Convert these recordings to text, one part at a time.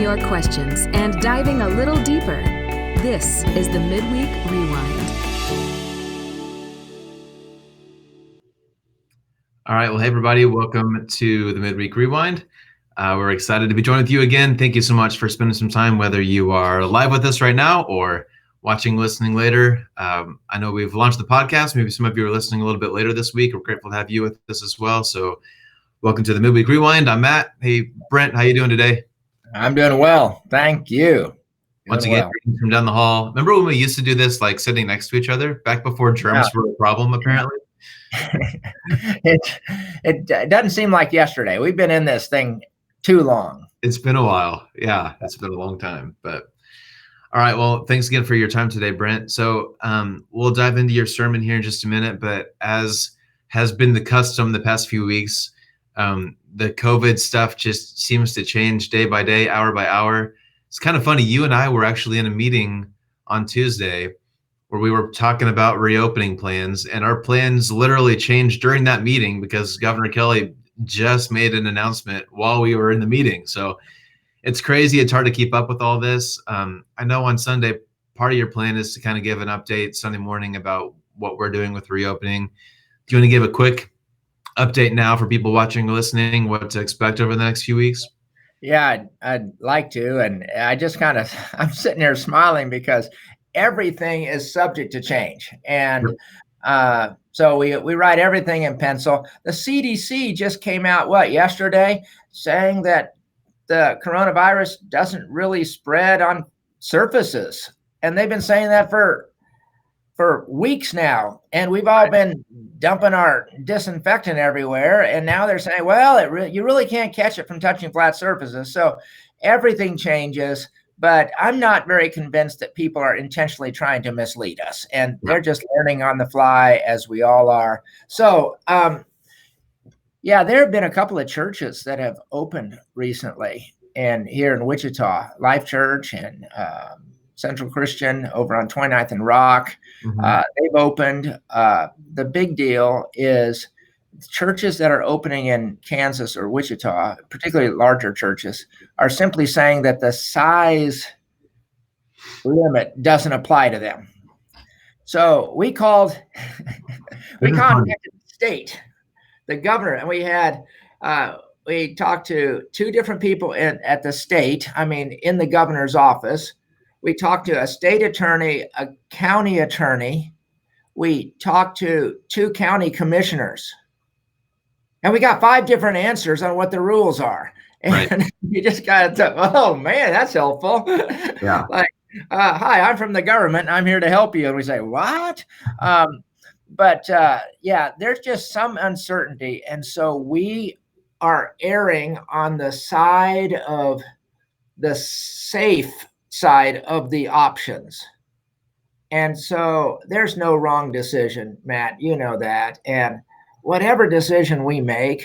your questions and diving a little deeper. This is the Midweek Rewind. All right. Well, hey, everybody. Welcome to the Midweek Rewind. We're excited to be joining with you again. Thank you so much for spending some time, whether you are live with us right now or watching, listening later. I know we've launched the podcast. Maybe some of you are listening a little bit later this week. We're grateful to have you with us as well. So welcome to the Midweek Rewind. I'm Matt. Hey, Brent, how you doing today? I'm doing well. Thank you. Once again, from down the hall. Remember when we used to do this, like sitting next to each other back before germs were a problem, apparently? It doesn't seem like yesterday. We've been in this thing too long. It's been a while. Yeah, it's been a long time. But all right. Well, thanks again for your time today, Brent. So we'll dive into your sermon here in just a minute. But as has been the custom the past few weeks, the COVID stuff just seems to change day by day, hour by hour. It's kind of funny. You and I were actually in a meeting on Tuesday where we were talking about reopening plans, and our plans literally changed during that meeting because Governor Kelly just made an announcement while we were in the meeting. So it's crazy. It's hard to keep up with all this. I know on Sunday, part of your plan is to kind of give an update Sunday morning about what we're doing with reopening. Do you want to give a quick update now for people watching or listening, what to expect over the next few weeks? Yeah, I'd like to. And I just I'm sitting here smiling because everything is subject to change. And so we write everything in pencil. The CDC just came out, yesterday, saying that the coronavirus doesn't really spread on surfaces. And they've been saying that for weeks now. And we've all been dumping our disinfectant everywhere. And now they're saying, you really can't catch it from touching flat surfaces. So everything changes. But I'm not very convinced that people are intentionally trying to mislead us. And they're just learning on the fly, as we all are. So, there have been a couple of churches that have opened recently, and here in Wichita, Life Church and Central Christian over on 29th and Rock. They've opened. The big deal is churches that are opening in Kansas or Wichita, particularly larger churches, are simply saying that the size limit doesn't apply to them. So we contacted the state, the governor, and we talked to two different people at the state, in the governor's office. We talked to a state attorney, a county attorney. We talked to two county commissioners. And we got 5 different answers on what the rules are. And you just got to, oh man, that's helpful. Yeah. Hi, I'm from the government. I'm here to help you. And we say, what? There's just some uncertainty. And so we are erring on the side of the safe side of the options. And so there's no wrong decision, Matt, you know that. And whatever decision we make,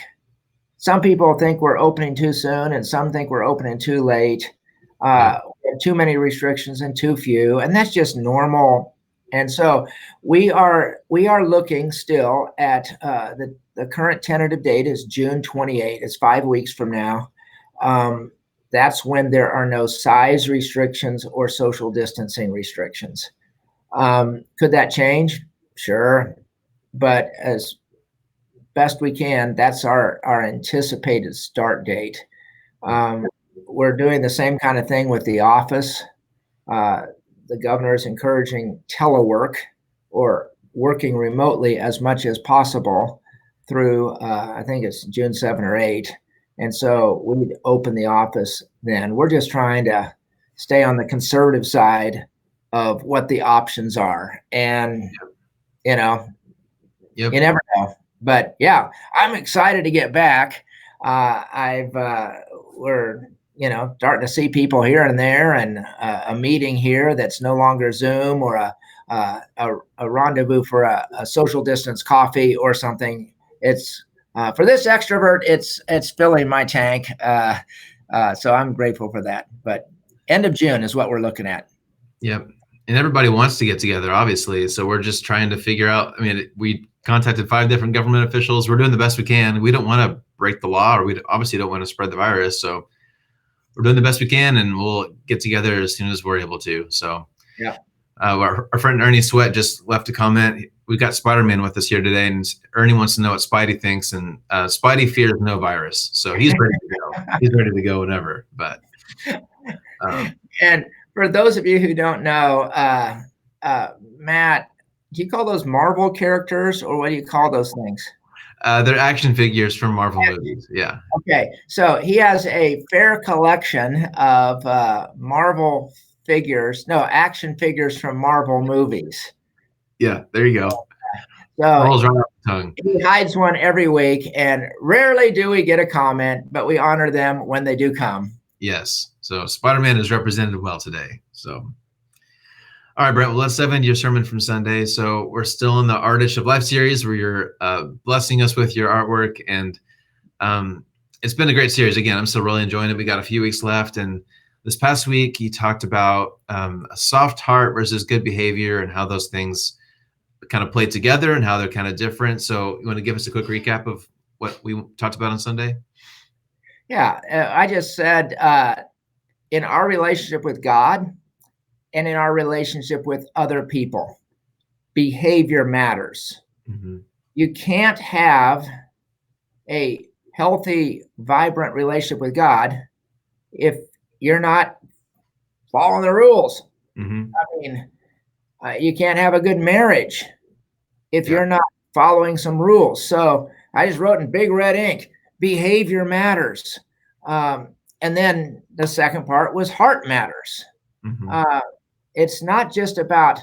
some people think we're opening too soon and some think we're opening too late. We have too many restrictions and too few, and that's just normal. And so we are looking still at the current tentative date is June 28. It's 5 weeks from now. That's when there are no size restrictions or social distancing restrictions. Could that change? Sure. But as best we can, that's our anticipated start date. We're doing the same kind of thing with the office. The governor is encouraging telework or working remotely as much as possible through, I think it's June 7 or 8. And so we'd open the office then. We're just trying to stay on the conservative side of what the options are. And, you never know. But yeah, I'm excited to get back. We're starting to see people here and there, and a meeting here that's no longer Zoom or a rendezvous for a social distance coffee or something. It's for this extrovert, it's filling my tank. So I'm grateful for that. But end of June is what we're looking at. Yep. And everybody wants to get together, obviously. So we're just trying to figure out, we contacted 5 different government officials. We're doing the best we can. We don't want to break the law, or we obviously don't want to spread the virus. So we're doing the best we can, and we'll get together as soon as we're able to. So Yeah. Our friend Ernie Sweat just left a comment. We got Spider-Man with us here today, and Ernie wants to know what Spidey thinks, and Spidey fears no virus, so he's ready to go. He's ready to go whenever. But and for those of you who don't know, Matt, do you call those Marvel characters, or what do you call those things? They're action figures from Marvel movies. Yeah. Okay, so he has a fair collection of Marvel figures, no, action figures from Marvel movies. Yeah, there you go. So rolls right off the tongue. He hides one every week, and rarely do we get a comment, but we honor them when they do come. Yes. So Spider-Man is represented well today. So, all right, Brent, well, let's dive into your sermon from Sunday. So we're still in the Artish of Life series where you're blessing us with your artwork. And it's been a great series. Again, I'm still really enjoying it. We got a few weeks left. And this past week, you talked about a soft heart versus good behavior and how those things kind of play together and how they're kind of different. So you want to give us a quick recap of what we talked about on Sunday? Yeah, I just said in our relationship with God and in our relationship with other people, behavior matters. Mm-hmm. You can't have a healthy, vibrant relationship with God if you're not following the rules. Mm-hmm. I mean, you can't have a good marriage if you're not following some rules. So I just wrote in big red ink, behavior matters. And then the second part was heart matters. Mm-hmm. It's not just about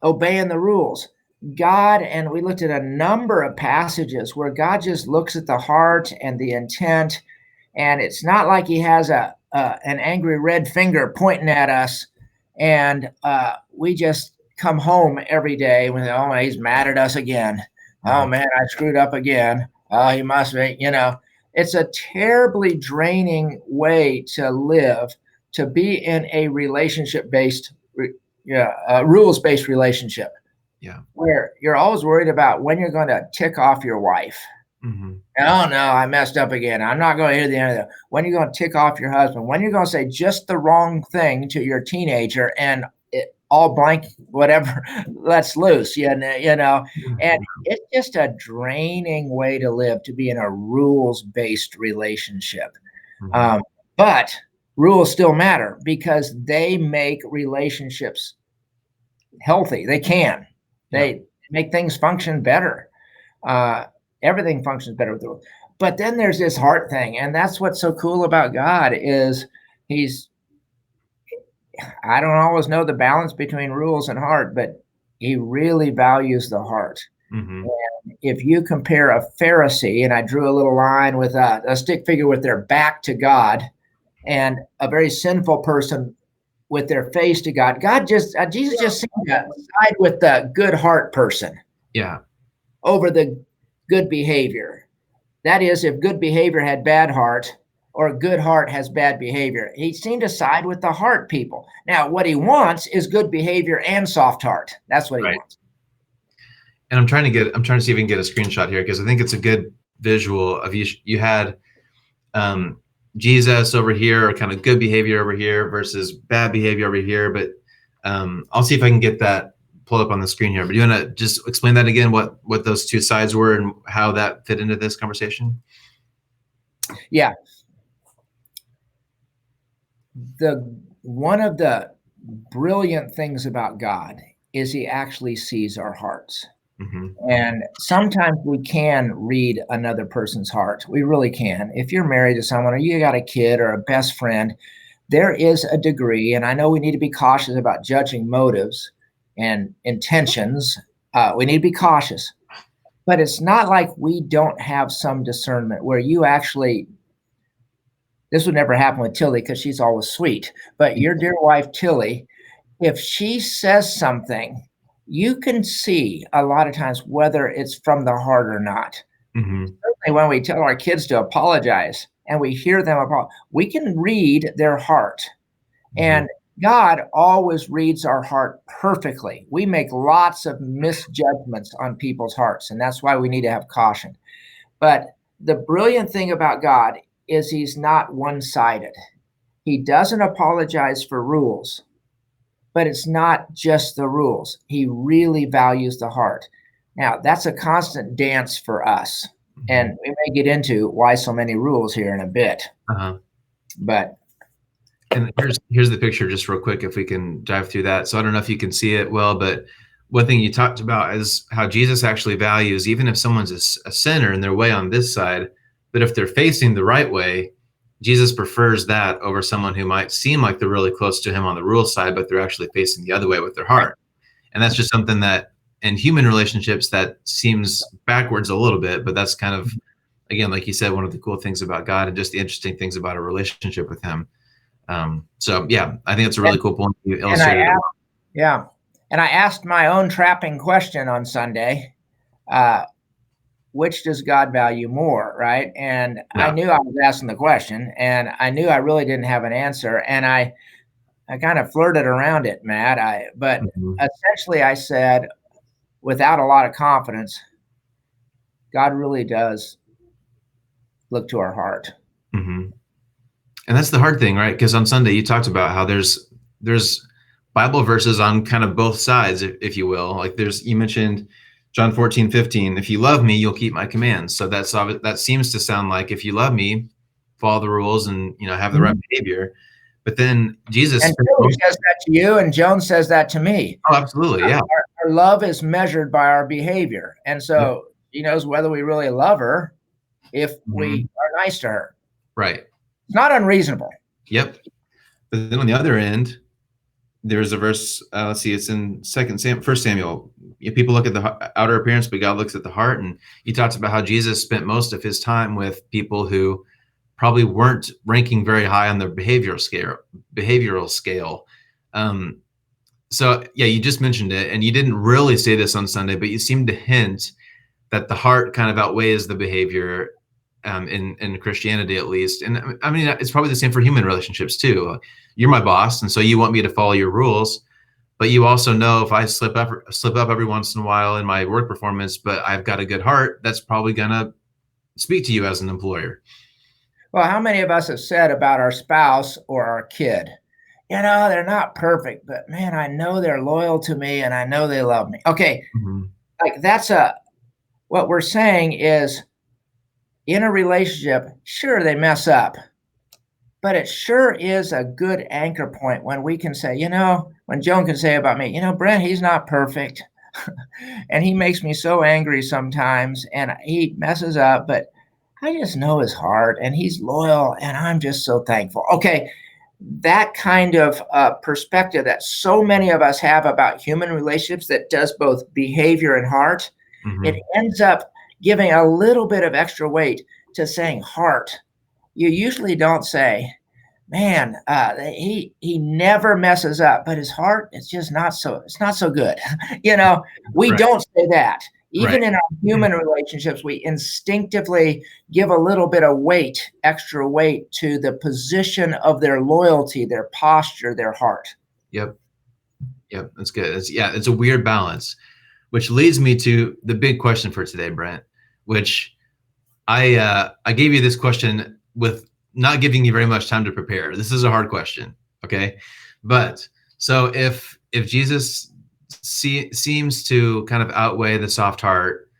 obeying the rules. God, and we looked at a number of passages where God just looks at the heart and the intent, and it's not like he has an angry red finger pointing at us, and we just come home every day with, oh, he's mad at us again. Oh man, I screwed up again. Oh, he must be, It's a terribly draining way to live, to be in a relationship-based, rules-based relationship. Yeah. Where you're always worried about when you're going to tick off your wife. Mm-hmm. Oh no, I messed up again. I'm not going to hear the end of that. When you're going to tick off your husband, when you're going to say just the wrong thing to your teenager and it all blank, whatever, lets loose, and it's just a draining way to live, to be in a rules-based relationship. Mm-hmm. But rules still matter because they make relationships healthy. They can. They make things function better. Everything functions better with rules. But then there's this heart thing, and that's what's so cool about God is I don't always know the balance between rules and heart, but he really values the heart. Mm-hmm. And if you compare a Pharisee, and I drew a little line with a stick figure with their back to God, and a very sinful person with their face to God, Jesus just seemed to side with the good heart person. Yeah. Over the good behavior. That is, if good behavior had bad heart, or good heart has bad behavior. He seemed to side with the heart people. Now, what he wants is good behavior and soft heart. That's what he wants. And I'm trying to see if we can get a screenshot here, because I think it's a good visual of you had Jesus over here, or kind of good behavior over here versus bad behavior over here. But I'll see if I can get that pulled up on the screen here. But do you want to just explain that again, what those two sides were and how that fit into this conversation? Yeah. One of the brilliant things about God is he actually sees our hearts. Mm-hmm. And sometimes we can read another person's heart. We really can. If you're married to someone, or you got a kid or a best friend, there is a degree, and I know we need to be cautious about judging motives and intentions. We need to be cautious. But it's not like we don't have some discernment where you actually, this would never happen with Tilly because she's always sweet, but your dear wife, Tilly, if she says something, you can see a lot of times whether it's from the heart or not. Mm-hmm. Certainly when we tell our kids to apologize and we hear them apologize, we can read their heart. Mm-hmm. And God always reads our heart perfectly. We make lots of misjudgments on people's hearts, and that's why we need to have caution. But the brilliant thing about God is he's not one-sided. He doesn't apologize for rules, but it's not just the rules. He really values the heart. Now, that's a constant dance for us. And we may get into why so many rules here in a bit. But and here's the picture just real quick, if we can dive through that. So I don't know if you can see it well, but one thing you talked about is how Jesus actually values, even if someone's a sinner and they're way on this side, but if they're facing the right way, Jesus prefers that over someone who might seem like they're really close to him on the rule side, but they're actually facing the other way with their heart. And that's just something that in human relationships that seems backwards a little bit, but that's kind of, again, like you said, one of the cool things about God and just the interesting things about a relationship with him. So yeah, I think it's a really cool point you illustrated. And I asked my own trapping question on Sunday, which does God value more, right? And I knew I was asking the question, and I knew I really didn't have an answer. And I kind of flirted around it, Matt. But essentially I said, without a lot of confidence, God really does look to our heart. And that's the hard thing, right? Because on Sunday you talked about how there's Bible verses on kind of both sides, if you will. Like you mentioned John 14:15, if you love me, you'll keep my commands. So that seems to sound like, if you love me, follow the rules and, have the right behavior. But then Jesus, and Joan says that to you, and Joan says that to me. Oh, absolutely, yeah. Our love is measured by our behavior, and so she knows whether we really love her if we are nice to her. Right. It's not unreasonable. Yep. But then on the other end, there's a verse. Let's see, it's in 1 Samuel. People look at the outer appearance, but God looks at the heart. And he talks about how Jesus spent most of his time with people who probably weren't ranking very high on their behavioral scale. So yeah, you just mentioned it, and you didn't really say this on Sunday, but you seemed to hint that the heart kind of outweighs the behavior in Christianity, at least. And I mean, it's probably the same for human relationships too. You're my boss, and so you want me to follow your rules, but you also know if I slip up every once in a while in my work performance, but I've got a good heart, that's probably gonna speak to you as an employer. Well, how many of us have said about our spouse or our kid, they're not perfect, but man, I know they're loyal to me and I know they love me. Okay. Like what we're saying is, in a relationship, sure, they mess up, but it sure is a good anchor point when we can say, when Joan can say about me, Brent, he's not perfect. And he makes me so angry sometimes, and he messes up, but I just know his heart, and he's loyal, and I'm just so thankful. Okay, that kind of perspective that so many of us have about human relationships that does both behavior and heart, it ends up giving a little bit of extra weight to saying heart. You usually don't say, man, he never messes up, but his heart, it's not so good. We don't say that. Even in our human relationships, we instinctively give a little bit of extra weight to the position of their loyalty, their posture, their heart. Yep, that's good. It's a weird balance, which leads me to the big question for today, Brent, which I gave you this question with not giving you very much time to prepare. This is a hard question, okay? But so if Jesus seems to kind of outweigh the soft heart,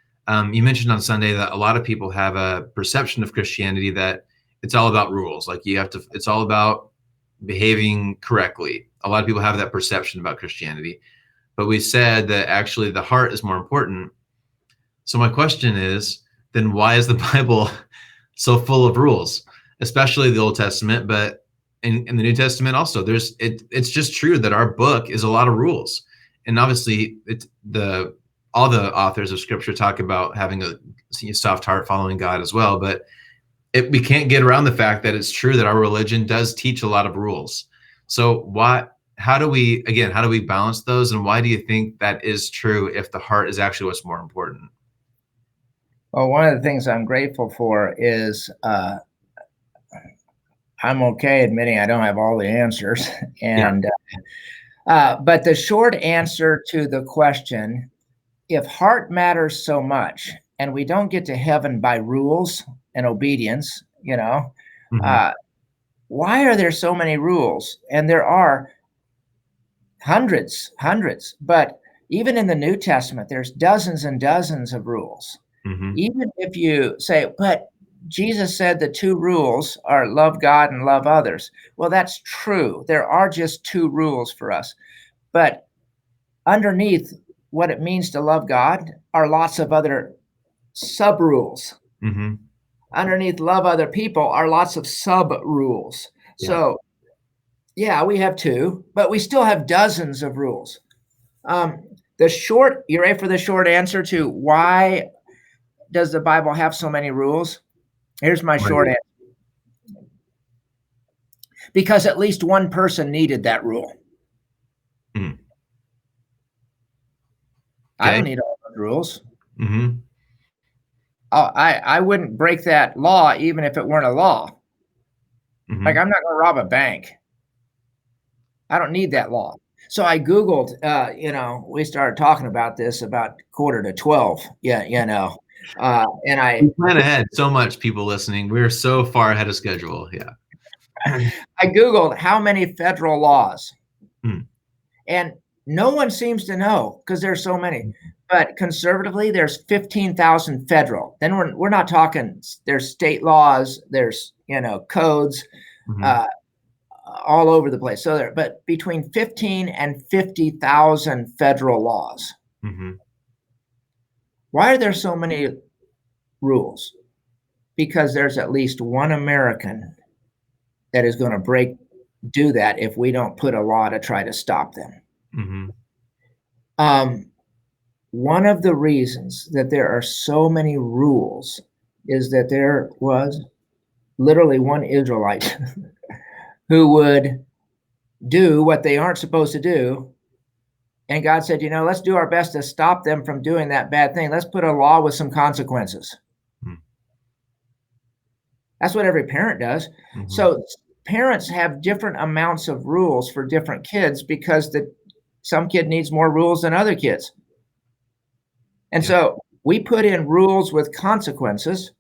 you mentioned on Sunday that a lot of people have a perception of Christianity that it's all about rules. Like it's all about behaving correctly. A lot of people have that perception about Christianity, but we said that actually the heart is more important. So my question is, then why is the Bible so full of rules, especially the Old Testament, but in the New Testament also? It's just true that our book is a lot of rules. And obviously all the authors of scripture talk about having a soft heart, following God as well. But we can't get around the fact that it's true that our religion does teach a lot of rules. So how do we balance those? And why do you think that is true if the heart is actually what's more important? Well, one of the things I'm grateful for is I'm okay admitting I don't have all the answers. And but the short answer to the question, if heart matters so much and we don't get to heaven by rules and obedience, why are there so many rules? And there are hundreds, but even in the New Testament, there's dozens and dozens of rules. Mm-hmm. Even if you say, but Jesus said the two rules are love God and love others. Well, that's true. There are just two rules for us. But underneath what it means to love God are lots of other sub rules. Mm-hmm. Underneath love other people are lots of sub rules. Yeah. So, yeah, we have two, but we still have dozens of rules. You ready for the short answer to why does the Bible have so many rules? Here's my short answer. Because at least one person needed that rule. Mm. I don't need all those rules. Mm-hmm. I wouldn't break that law even if it weren't a law. Mm-hmm. Like, I'm not going to rob a bank. I don't need that law. So I Googled, we started talking about this about 11:45. Yeah, and we plan ahead so much, people listening. We're so far ahead of schedule. Yeah. I Googled how many federal laws. Hmm. And no one seems to know because there's so many. But conservatively, there's 15,000 federal. Then we're not talking, there's state laws, there's, codes, Mm-hmm. all over the place. So but between 15 and 50,000 federal laws. Mm-hmm. Why are there so many rules? Because there's at least one American that is going to do that if we don't put a law to try to stop them. Mm-hmm. One of the reasons that there are so many rules is that there was literally one Israelite who would do what they aren't supposed to do. And God said, let's do our best to stop them from doing that bad thing. Let's put a law with some consequences. Hmm. That's what every parent does. Mm-hmm. So parents have different amounts of rules for different kids because some kid needs more rules than other kids. And so we put in rules with consequences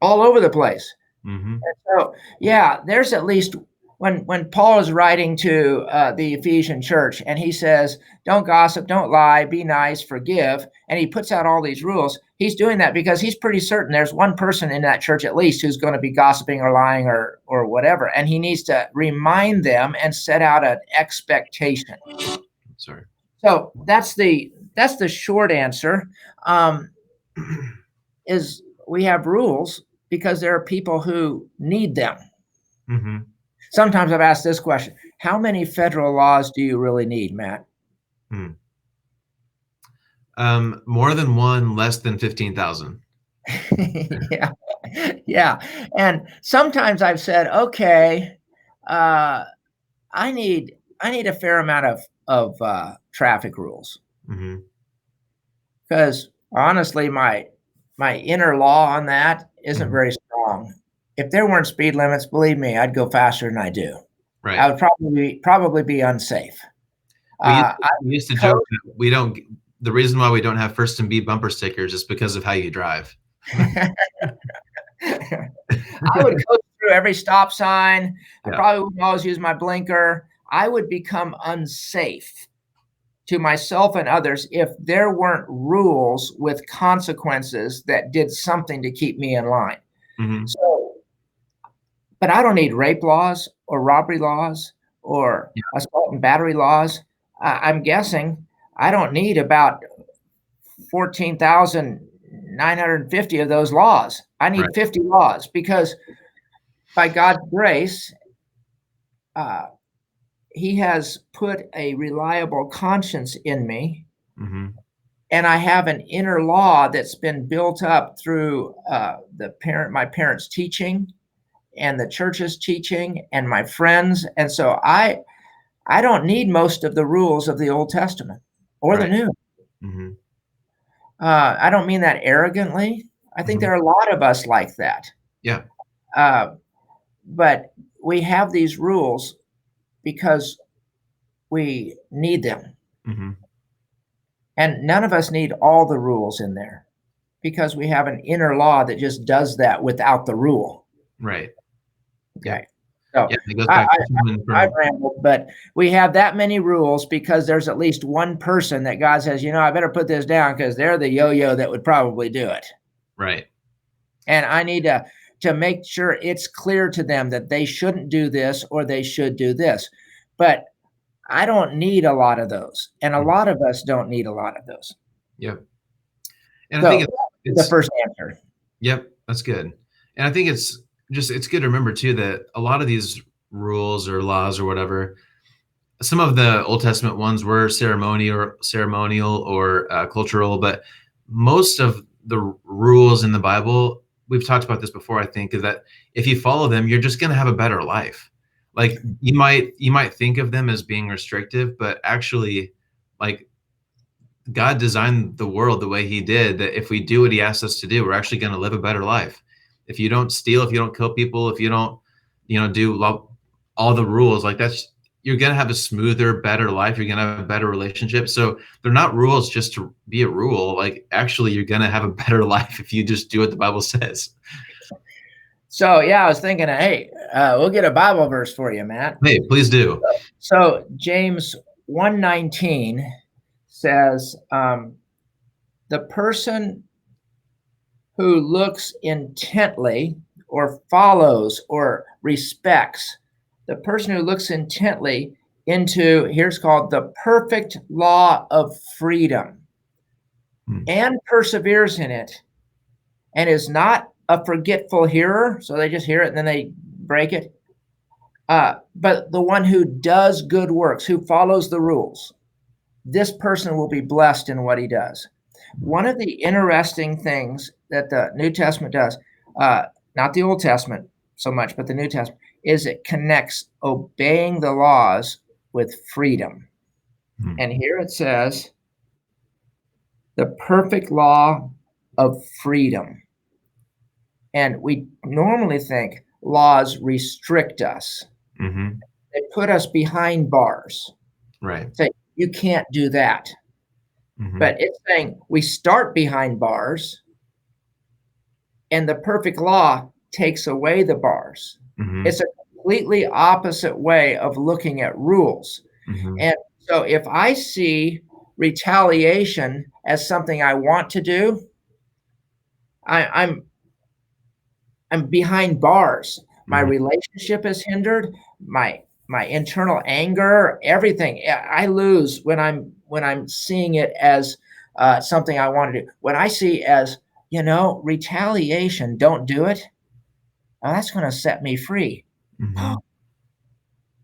all over the place. Mm-hmm. And so, there's at least when Paul is writing to the Ephesian church and he says, don't gossip, don't lie, be nice, forgive. And he puts out all these rules. He's doing that because he's pretty certain there's one person in that church at least who's going to be gossiping or lying or whatever. And he needs to remind them and set out an expectation. Sorry. So that's the short answer. Is we have rules because there are people who need them. Mm-hmm. Sometimes I've asked this question: how many federal laws do you really need, Matt? More than one, less than 15,000. Yeah. And sometimes I've said, okay, I need a fair amount of traffic rules. Mm-hmm. Because honestly, my inner law on that isn't Mm-hmm. very strong. If there weren't speed limits, believe me, I'd go faster than I do. Right. I would probably be unsafe. We used to joke that the reason why we don't have first and B bumper stickers is because of how you drive. I would go through every stop sign. Yeah. I probably wouldn't always use my blinker. I would become unsafe to myself and others if there weren't rules with consequences that did something to keep me in line. Mm-hmm. So, but I don't need rape laws or robbery laws or assault and battery laws. I'm guessing I don't need about 14,950 of those laws. I need 50 laws because by God's grace, he has put a reliable conscience in me. Mm-hmm. And I have an inner law that's been built up through my parents' teaching and the church's teaching and my friends. And so I don't need most of the rules of the Old Testament or the New. Mm-hmm. I don't mean that arrogantly. I think there are a lot of us like that. Yeah. But we have these rules because we need them. Mm-hmm. And none of us need all the rules in there because we have an inner law that just does that without the rule. Right. Okay. So Yeah, it goes I, back to human I from rambled, but we have that many rules because there's at least one person that God says, I better put this down because they're the yo-yo that would probably do it. right. And I need to make sure it's clear to them that they shouldn't do this or they should do this. But I don't need a lot of those. And a lot of us don't need a lot of those. Yep. And I So think the first answer. Yep, that's good. And I think it's good to remember too that a lot of these rules or laws or whatever, some of the Old Testament ones were ceremonial or cultural, but most of the rules in the Bible, we've talked about this before, I think, is that if you follow them, you're just going to have a better life. Like you might think of them as being restrictive, but actually, like, God designed the world the way he did, that if we do what he asks us to do, we're actually going to live a better life. If you don't steal, if you don't kill people, if you don't, do all the rules, like you're going to have a smoother, better life. You're going to have a better relationship. So they're not rules just to be a rule. Like actually you're going to have a better life if you just do what the Bible says. So I was thinking, hey, we'll get a Bible verse for you, Matt. Hey, please do. So James 1:19 says, the person who looks intently or follows or respects, the person who looks intently into, here's called the perfect law of freedom, and perseveres in it, and is not a forgetful hearer, so they just hear it and then they break it, but the one who does good works, who follows the rules, this person will be blessed in what he does. One of the interesting things that the New Testament does, not the Old Testament so much, but the New Testament, is it connects obeying the laws with freedom. And here it says, the perfect law of freedom. And we normally think laws restrict us. They put us behind bars. Right. Say, you can't do that. But it's saying we start behind bars, and the perfect law takes away the bars. It's a completely opposite way of looking at rules. And so if I see retaliation as something I want to do, I'm behind bars. My relationship is hindered. My internal anger, everything. I lose when I'm seeing it as something I want to do. When I see as, retaliation, don't do it. Well, that's going to set me free.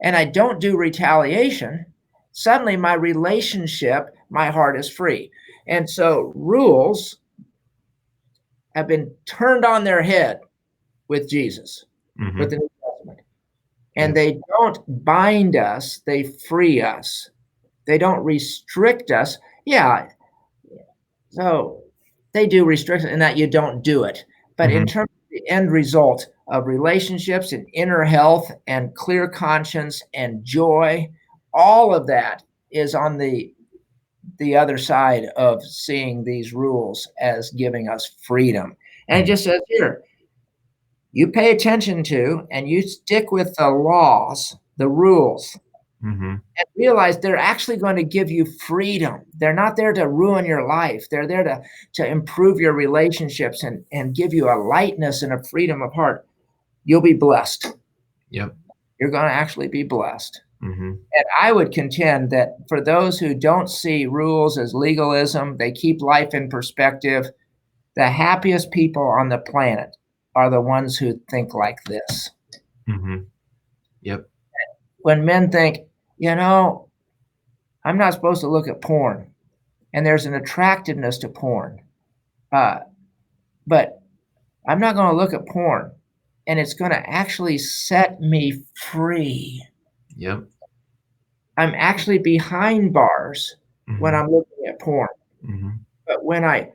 And I don't do retaliation. Suddenly my relationship, my heart is free. And so rules have been turned on their head with Jesus, with the New Testament. And they don't bind us, they free us. They don't restrict us. Yeah, so they do restrict it in that you don't do it. But in terms of the end result of relationships and inner health and clear conscience and joy, all of that is on the other side of seeing these rules as giving us freedom. And it just says here, you pay attention to and you stick with the laws, the rules, and realize they're actually going to give you freedom. They're not there to ruin your life. They're there to improve your relationships and give you a lightness and a freedom of heart. You'll be blessed. Yep. You're going to actually be blessed. And I would contend that for those who don't see rules as legalism, they keep life in perspective, the happiest people on the planet are the ones who think like this. Yep. When men think, I'm not supposed to look at porn, and there's an attractiveness to porn, but I'm not going to look at porn, and it's going to actually set me free. Yep. I'm actually behind bars when I'm looking at porn. But when I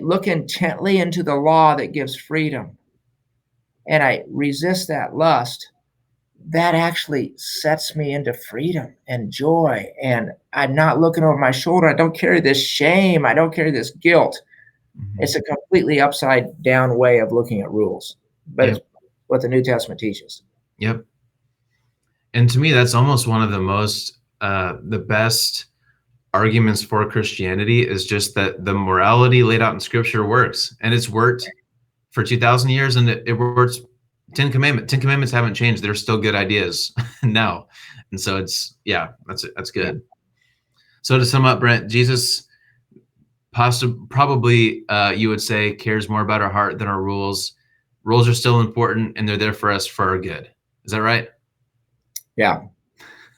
look intently into the law that gives freedom, and I resist that lust, that actually sets me into freedom and joy. And I'm not looking over my shoulder. I don't carry this shame. I don't carry this guilt. It's a completely upside down way of looking at rules, but it's what the New Testament teaches. Yep. And to me, that's almost one of the most, the best arguments for Christianity is just that the morality laid out in Scripture works, and it's worked for 2,000 years, and it works. Ten Commandments haven't changed; they're still good ideas now, and so that's good. So to sum up, Brent, Jesus probably you would say cares more about our heart than our rules. Rules are still important, and they're there for us for our good. Is that right? Yeah.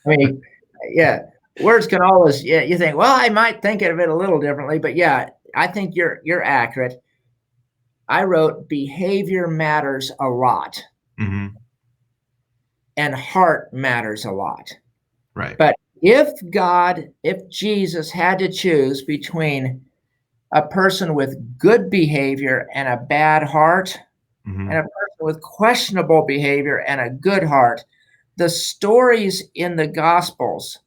I mean, yeah, words can always, yeah, you think, well, I might think of it a little differently, but yeah, I think you're accurate. I wrote behavior matters a lot, Mm-hmm. and heart matters a lot. Right. But if Jesus had to choose between a person with good behavior and a bad heart, Mm-hmm. and a person with questionable behavior and a good heart, the stories in the Gospels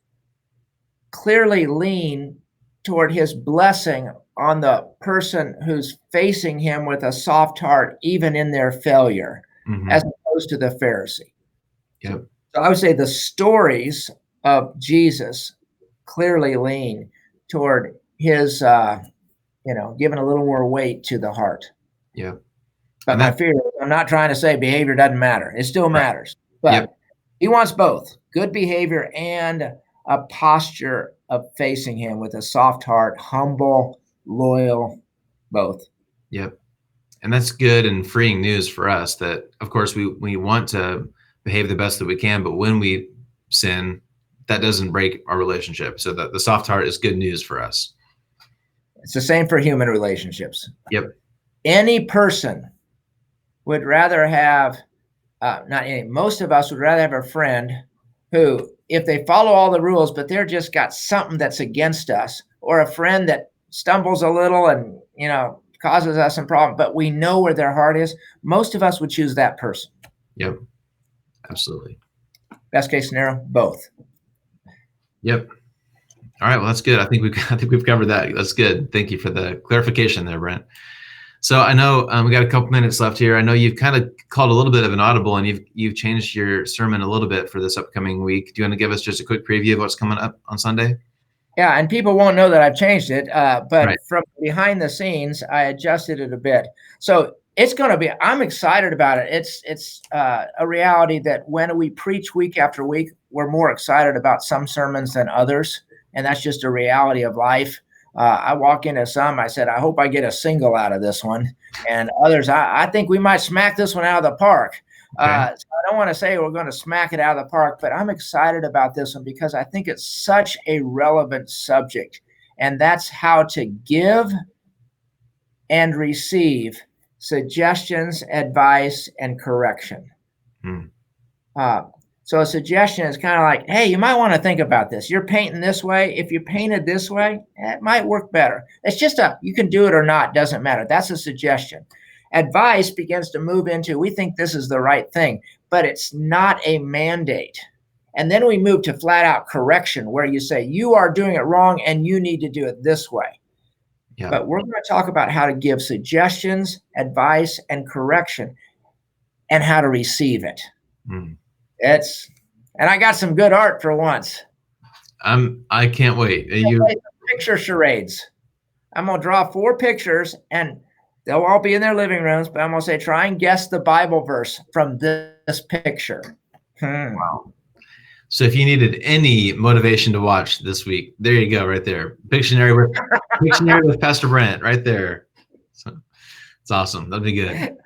clearly lean toward his blessing on the person who's facing him with a soft heart, even in their failure, Mm-hmm. as opposed to the Pharisee. Yep. So I would say the stories of Jesus clearly lean toward his, giving a little more weight to the heart. Yep. But my fear is, I'm not trying to say behavior doesn't matter. It still matters. But Yep. He wants both good behavior and a posture of facing him with a soft heart, humble, loyal, both. Yep. And that's good and freeing news for us that, of course, we want to behave the best that we can, but when we sin, that doesn't break our relationship. So that the soft heart is good news for us. It's the same for human relationships. Yep. Any person would rather have, most of us would rather have a friend who, if they follow all the rules, but they're just got something that's against us, or a friend that stumbles a little and, causes us some problem, but we know where their heart is. Most of us would choose that person. Yep. Absolutely. Best case scenario, both. Yep. All right. Well, that's good. I think we've covered that. That's good. Thank you for the clarification there, Brent. So I know we got a couple minutes left here. I know you've kind of called a little bit of an audible, and you've changed your sermon a little bit for this upcoming week. Do you want to give us just a quick preview of what's coming up on Sunday? Yeah, and people won't know that I've changed it, but Right. From behind the scenes, I adjusted it a bit. So it's going to be, I'm excited about it. It's a reality that when we preach week after week, we're more excited about some sermons than others. And that's just a reality of life. I walk into some, I said, I hope I get a single out of this one. And others, I think we might smack this one out of the park. Okay. So I don't want to say we're going to smack it out of the park, but I'm excited about this one because I think it's such a relevant subject. And that's how to give and receive suggestions, advice, and correction. So a suggestion is kind of like, hey, you might want to think about this. You're painting this way. If you painted this way, it might work better. It's just you can do it or not, doesn't matter. That's a suggestion. Advice begins to move into, we think this is the right thing, but it's not a mandate. And then we move to flat out correction, where you say, you are doing it wrong and you need to do it this way. Yeah. But we're going to talk about how to give suggestions, advice, and correction, and how to receive it. And I got some good art for once. I can't wait. Picture charades. I'm going to draw 4 pictures, and they'll all be in their living rooms, but I'm going to say, try and guess the Bible verse from this picture. Wow. So if you needed any motivation to watch this week, there you go, right there. Pictionary with Pastor Brent, right there. So, it's awesome. That'd be good.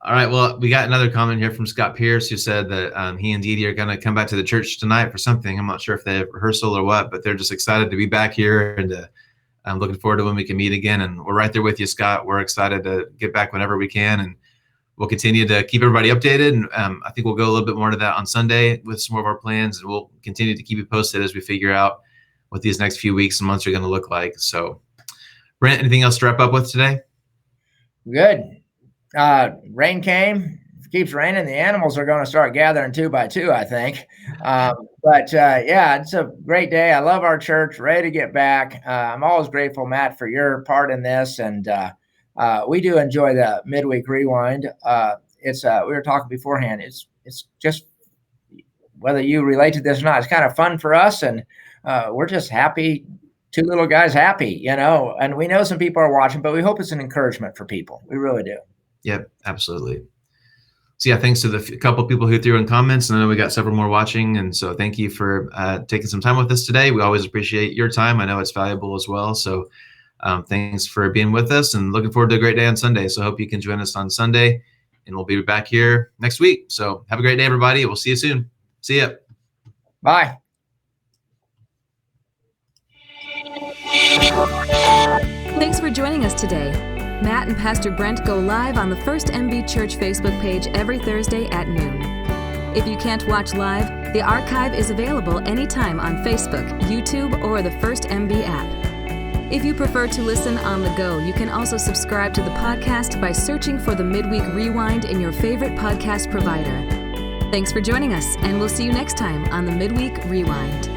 All right. Well, we got another comment here from Scott Pierce, who said that he and Dee Dee are going to come back to the church tonight for something. I'm not sure if they have rehearsal or what, but they're just excited to be back here, and I'm looking forward to when we can meet again. And we're right there with you, Scott. We're excited to get back whenever we can, and we'll continue to keep everybody updated. And I think we'll go a little bit more to that on Sunday with some more of our plans, and we'll continue to keep you posted as we figure out what these next few weeks and months are going to look like. So, Brent, anything else to wrap up with today? Good. Rain came. If it keeps raining, the animals are going to start gathering 2 by 2, I think. But it's a great day. I love our church. Ready to get back. I'm always grateful, Matt, for your part in this. And we do enjoy the Midweek Rewind. We were talking beforehand. It's just whether you relate to this or not. It's kind of fun for us, and we're just happy. Two little guys happy, and we know some people are watching, but we hope it's an encouragement for people. We really do. Yep, absolutely. So yeah, thanks to the couple people who threw in comments, and I know we got several more watching, and so thank you for taking some time with us today. We always appreciate your time. I know it's valuable as well. So thanks for being with us, and looking forward to a great day on Sunday. So I hope you can join us on Sunday, and we'll be back here next week. So have a great day, everybody. We'll see you soon. See ya. Bye. Thanks for joining us today. Matt and Pastor Brent go live on the First MB Church Facebook page every Thursday at noon. If you can't watch live, the archive is available anytime on Facebook, YouTube, or the First MB app. If you prefer to listen on the go, you can also subscribe to the podcast by searching for the Midweek Rewind in your favorite podcast provider. Thanks for joining us, and we'll see you next time on the Midweek Rewind.